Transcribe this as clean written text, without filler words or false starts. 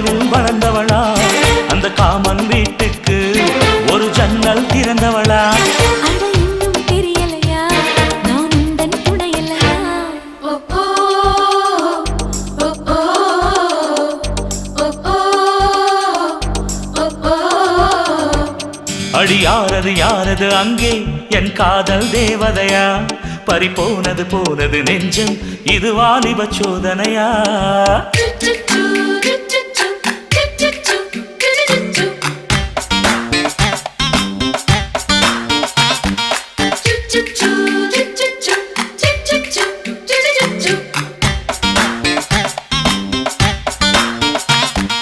தெருவில் வளர்ந்தவளா அந்த காமன் வீட்டுக்கு ஒரு ஜன்னல் திறந்தவளா அடி யாரது யாரது அங்கே என் காதல் தேவதையா பறிபோனது போனது நெஞ்சம் இது வாலிப சோதனையா